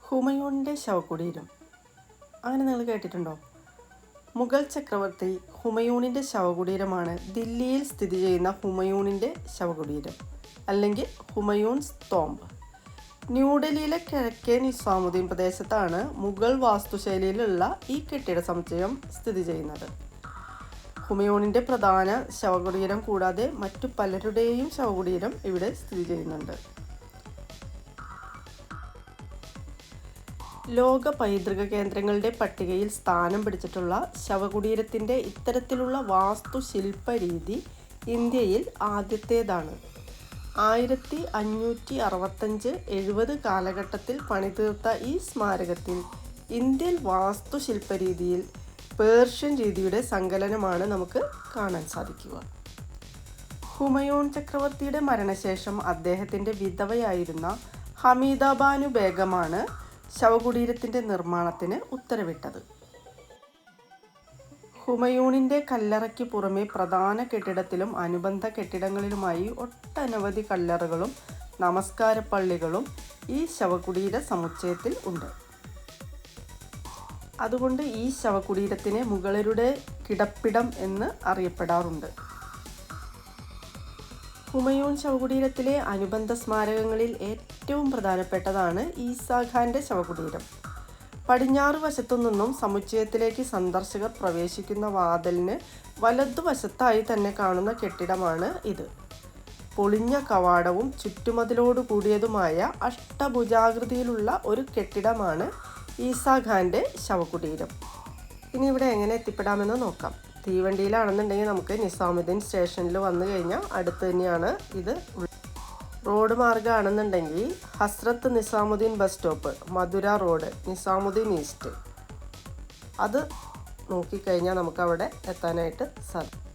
ഹുമയൂണിൻ്റെ ശവകുടീരം അങ്ങനെ നിങ്ങൾ കേട്ടിട്ടുണ്ടോ? മുഗൾ ചക്രവർത്തി ഹുമയൂണിൻ്റെ ശവകുടീരമാണ് ദില്ലിയിൽ സ്ഥിതി ചെയ്യുന്ന ഹുമയൂണിൻ്റെ ശവകുടീരം അല്ലെങ്കിൽ ഹുമയൂൺസ് തോംബ്. ന്യൂഡൽഹിയിലെ കിഴക്കേ നിസാമുദ്ദീൻ പ്രദേശത്താണ് മുഗൾ വാസ്തുശൈലിയിലുള്ള ഈ കെട്ടിട സമുച്ചയം സ്ഥിതി ചെയ്യുന്നത്. ഹുമയൂണിൻ്റെ പ്രധാന ശവകുടീരം കൂടാതെ മറ്റു പലരുടെയും ശവകുടീരം ഇവിടെ സ്ഥിതി ചെയ്യുന്നുണ്ട്. ലോക പൈതൃക കേന്ദ്രങ്ങളുടെ പട്ടികയിൽ സ്ഥാനം പിടിച്ചിട്ടുള്ള ശവകുടീരത്തിൻ്റെ ഇത്തരത്തിലുള്ള വാസ്തുശില്പ രീതി ഇന്ത്യയിൽ ആദ്യത്തേതാണ്. 1565-70 കാലഘട്ടത്തിൽ പണിതീർത്ത ഈ സ്മാരകത്തിൽ ഇന്ത്യൻ വാസ്തുശില്പ രീതിയിൽ പേർഷ്യൻ രീതിയുടെ സങ്കലനമാണ് നമുക്ക് കാണാൻ സാധിക്കുക. ഹുമയൂൺ ചക്രവർത്തിയുടെ മരണശേഷം അദ്ദേഹത്തിൻ്റെ വിധവയായിരുന്ന ഹമീദ ബാനു ബേഗമാണ് ശവകുടീരത്തിൻ്റെ നിർമ്മാണത്തിന് ഉത്തരവിട്ടത്. ഹുമയൂണിൻ്റെ കല്ലറയ്ക്ക് പുറമെ പ്രധാന കെട്ടിടത്തിലും അനുബന്ധ കെട്ടിടങ്ങളിലുമായി ഒട്ടനവധി കല്ലറകളും നമസ്കാരപ്പള്ളികളും ഈ ശവകുടീര സമുച്ചയത്തിൽ ഉണ്ട്. അതുകൊണ്ട് ഈ ശവകുടീരത്തിനെ മുഗളരുടെ കിടപ്പിടം എന്ന് അറിയപ്പെടാറുണ്ട്. ഹുമയൂൺ ശവകുടീരത്തിലെ അനുബന്ധ സ്മാരകങ്ങളിൽ ഏറ്റവും പ്രധാനപ്പെട്ടതാണ് ഈസാ ഖാൻ്റെ ശവകുടീരം. പടിഞ്ഞാറ് വശത്തു നിന്നും സമുച്ചയത്തിലേക്ക് സന്ദർശകർ പ്രവേശിക്കുന്ന വാതിലിന് വലതുവശത്തായി തന്നെ കാണുന്ന കെട്ടിടമാണ് ഇത്. പൊളിഞ്ഞ കവാടവും ചുറ്റുമതിലോട് കൂടിയതുമായ അഷ്ടഭുജാകൃതിയിലുള്ള ഒരു കെട്ടിടമാണ് ഈസാ ഖാൻ്റെ ശവകുടീരം. ഇനി ഇവിടെ എങ്ങനെ എത്തിപ്പെടാമെന്ന് നോക്കാം. തീവണ്ടിയിലാണെന്നുണ്ടെങ്കിൽ നമുക്ക് നിസാമുദ്ദീൻ സ്റ്റേഷനിൽ വന്നു കഴിഞ്ഞാൽ അടുത്ത് തന്നെയാണ് ഇത്. Road മാർഗ്ഗമാണെന്നുണ്ടെങ്കിൽ Hazrat Nizamuddin bus stop, മധുര റോഡ്, നിസാമുദ്ദീൻ ഈസ്റ്റ്, അത് നോക്കിക്കഴിഞ്ഞാൽ നമുക്കവിടെ എത്താനായിട്ട് സാധിക്കും.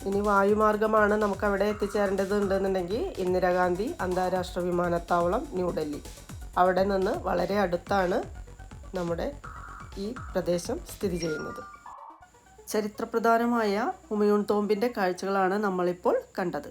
ഇനി വായുമാർഗമാണ് നമുക്കവിടെ എത്തിച്ചേരേണ്ടതുണ്ടെന്നുണ്ടെങ്കിൽ ഇന്ദിരാഗാന്ധി അന്താരാഷ്ട്ര വിമാനത്താവളം ന്യൂഡൽഹി, അവിടെ നിന്ന് വളരെ അടുത്താണ് നമ്മുടെ ഈ പ്രദേശം സ്ഥിതി ചെയ്യുന്നത്. ചരിത്രപ്രധാനമായ ഹുമയൂൺ തോമ്പിൻ്റെ കാഴ്ചകളാണ് നമ്മളിപ്പോൾ കണ്ടത്.